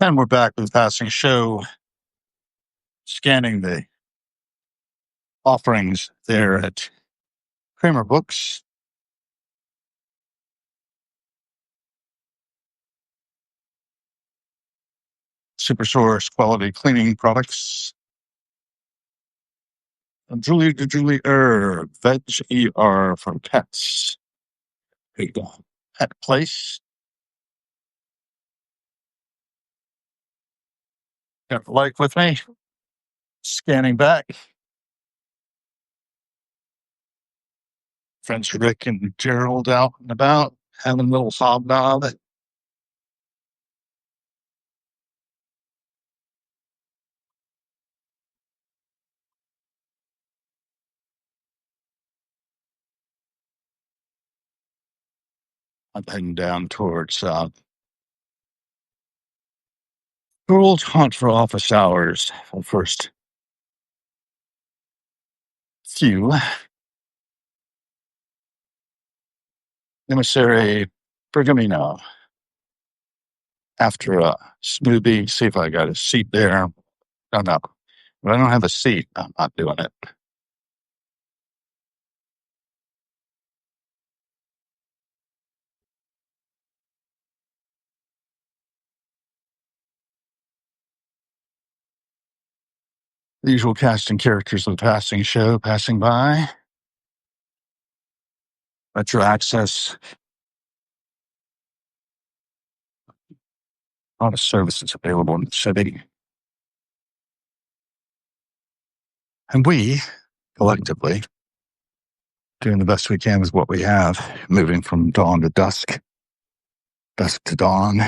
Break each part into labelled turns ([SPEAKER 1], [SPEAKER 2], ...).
[SPEAKER 1] And we're back with Passing Show, scanning the offerings there at Kramer Books. Supersource quality cleaning products. Julie Veg ER from Pets. There you go. Pet Place. Got the like with me. Scanning back. Friends Rick and Gerald out and about, having a little hobnob. I'm heading down towards World Hunt for office hours. The first few. Emissary Bergamino. After a smoothie, see if I got a seat there. Oh, no. If I don't have a seat, I'm not doing it. The usual cast and characters of the Passing Show passing by. Metro Access. A lot of services available in the city. And we, collectively, doing the best we can with what we have, moving from dawn to dusk, dusk to dawn.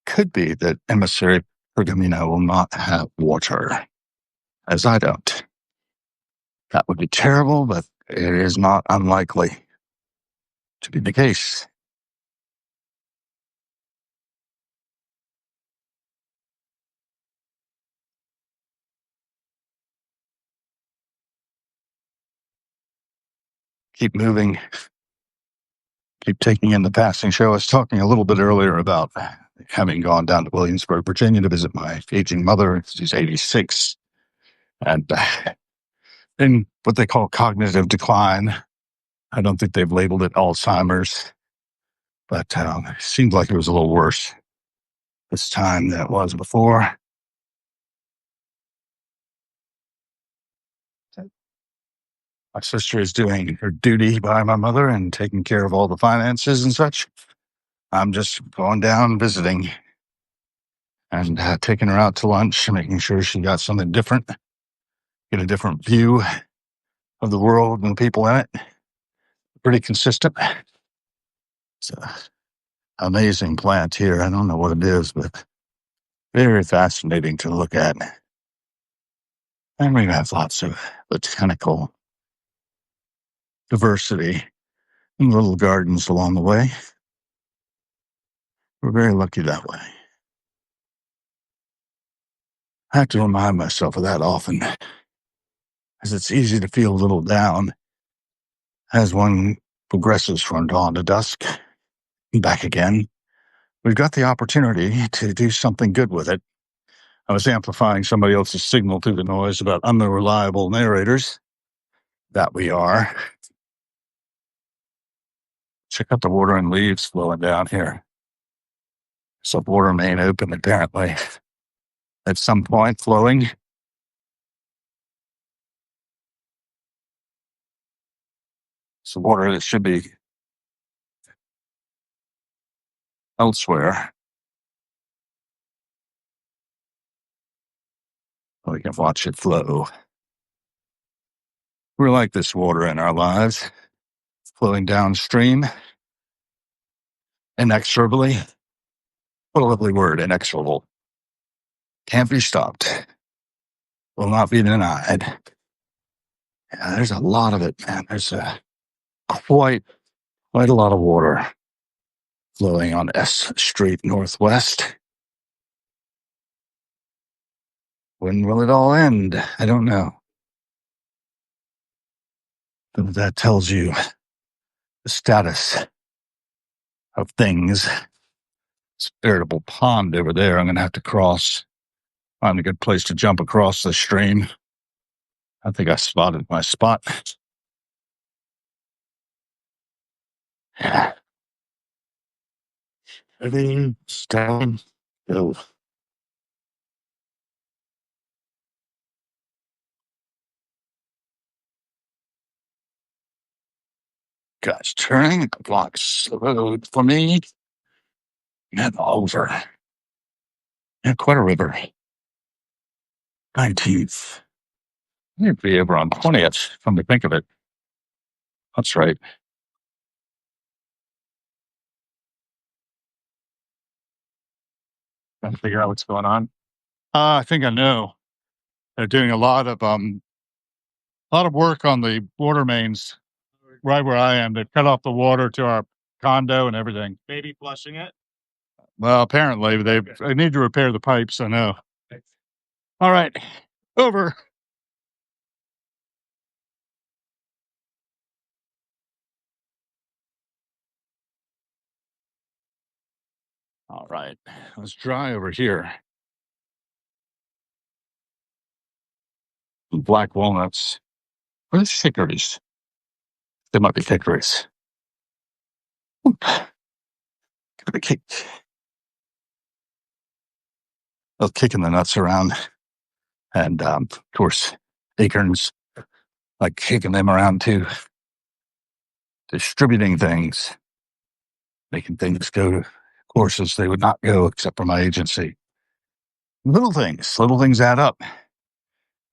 [SPEAKER 1] Could be that Emissary Bergamino will not have water, as I don't. That would be terrible, but it is not unlikely to be the case. Keep moving, keep taking in the Passing Show. I was talking a little bit earlier about having gone down to Williamsburg, Virginia to visit my aging mother. She's 86. And in what they call cognitive decline. I don't think they've labeled it Alzheimer's, but it seemed like it was a little worse this time than it was before. My sister is doing her duty by my mother and taking care of all the finances and such. I'm just going down visiting and taking her out to lunch, making sure she got something different, get a different view of the world and the people in it. Pretty consistent. It's an amazing plant here. I don't know what it is, but very fascinating to look at. And we have lots of botanical diversity and little gardens along the way. We're very lucky that way. I have to remind myself of that often, as it's easy to feel a little down as one progresses from dawn to dusk and back again. We've got the opportunity to do something good with it. I was amplifying somebody else's signal through the noise about unreliable narrators. That we are. Check out the water and leaves flowing down here. So water main open apparently at some point flowing. So water that should be elsewhere. We can watch it flow. We're like this water in our lives, flowing downstream, inexorably. What a lovely word, inexorable. Can't be stopped. Will not be denied. Yeah, there's a lot of it, man. There's quite a lot of water flowing on S Street Northwest. When will it all end? I don't know. But that tells you the status of things. It's a veritable pond over there. I'm going to have to cross. Find a good place to jump across the stream. I think I spotted my spot. Ready, stand, go. Guys, turning blocks the road for me. And over. Yeah, quite a river. 19th. You'd be over on 20th, come to think of it. That's right. Trying to figure out what's going on. I think I know. They're doing a lot of work on the water mains right where I am. They cut off the water to our condo and everything. Maybe flushing it. Well, apparently they need to repair the pipes. I know. All right, over. All right, let's dry over here. Black walnuts. What is hickories? They might be hickories. Could be kicked. I was kicking the nuts around, and of course, acorns, like kicking them around too, distributing things, making things go to courses they would not go except for my agency. Little things add up.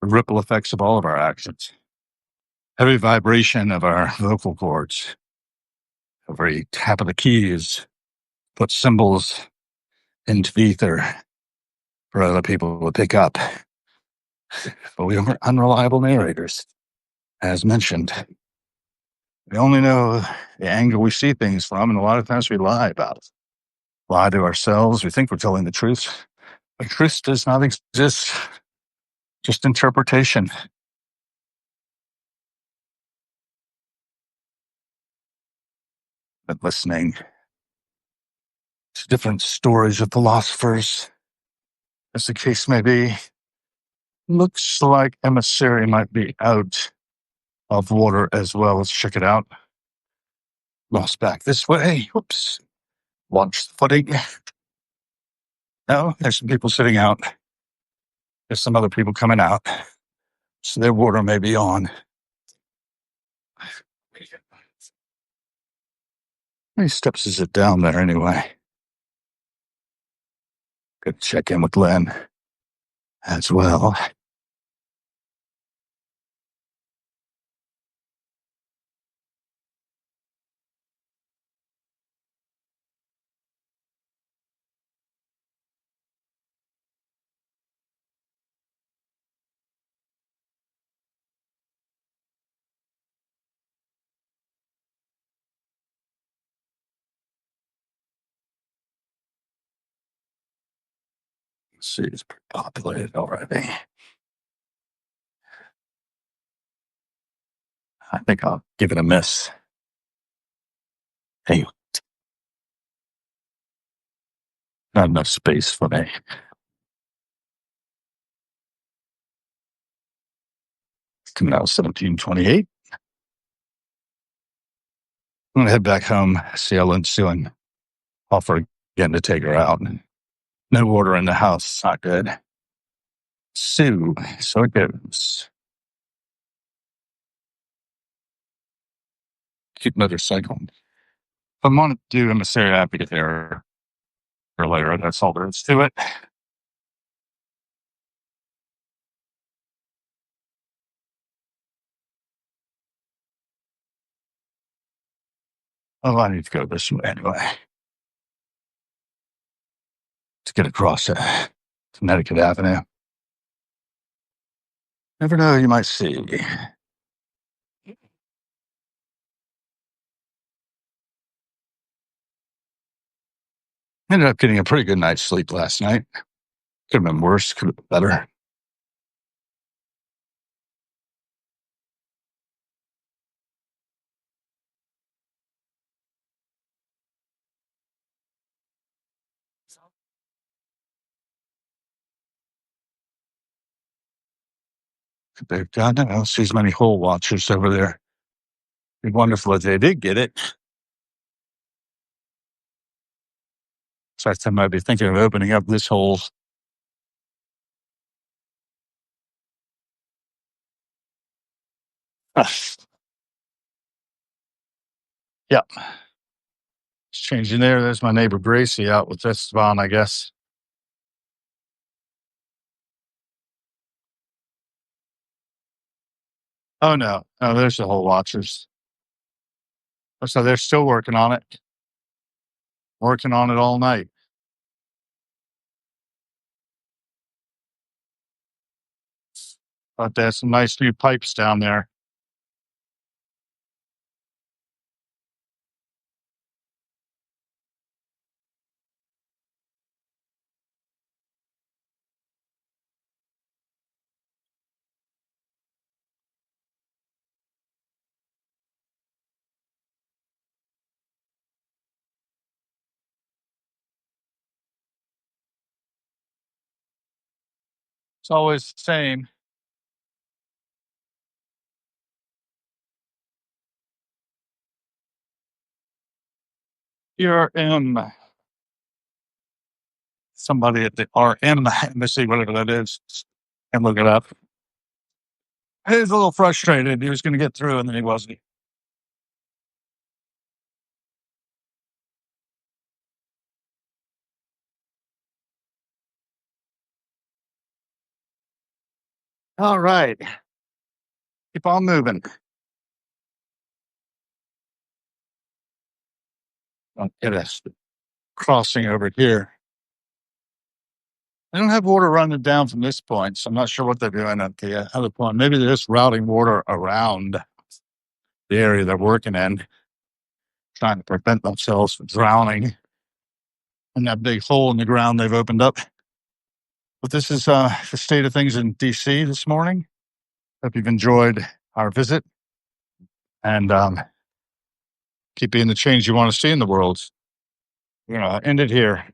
[SPEAKER 1] The ripple effects of all of our actions. Every vibration of our vocal cords, every tap of the keys, put symbols into the ether for other people to pick up. But we are unreliable narrators. As mentioned, we only know the angle we see things from, and a lot of times we lie about it. Lie to ourselves. We think we're telling the truth. But truth does not exist. Just interpretation. But listening to different stories of philosophers, as the case may be, looks like emissary might be out of water as well. Let's check it out. Lost back this way. Whoops. Watch the footing. No, there's some people sitting out. There's some other people coming out. So their water may be on. How many steps is it down there anyway? Could check in with Len as well. Let's see, it's pretty populated already. I think I'll give it a miss. Hey, not enough space for me. Coming out 1728. I'm going to head back home, see how Lynn's doing. Offer again to take her out. No water in the house. Not good. Sue. So it goes. Cute motorcycle. If I want to do emissary, I have to get there earlier. That's all there is to it. Oh, I need to go this way anyway. To get across Connecticut Avenue. Never know, you might see. Ended up getting a pretty good night's sleep last night. Could have been worse, could have been better. They've done it. I don't see as many hole watchers over there. It'd be wonderful if they did get it. So I might be thinking of opening up this hole. Yeah. It's changing there. There's my neighbor Gracie out with Esteban, I guess. Oh no. No, there's the hole watchers. So they're still working on it. Working on it all night. But there's some nice new pipes down there. It's always the same. RM. Somebody at the RM embassy, whatever that is, and look it up. He was a little frustrated. He was going to get through, and then he wasn't. All right. Keep on moving. Don't get us crossing over here. They don't have water running down from this point, so I'm not sure what they're doing at the other point. Maybe they're just routing water around the area they're working in, trying to prevent themselves from drowning in that big hole in the ground they've opened up. But this is the state of things in DC this morning. Hope you've enjoyed our visit, and keep being the change you want to see in the world. We're going to end it here.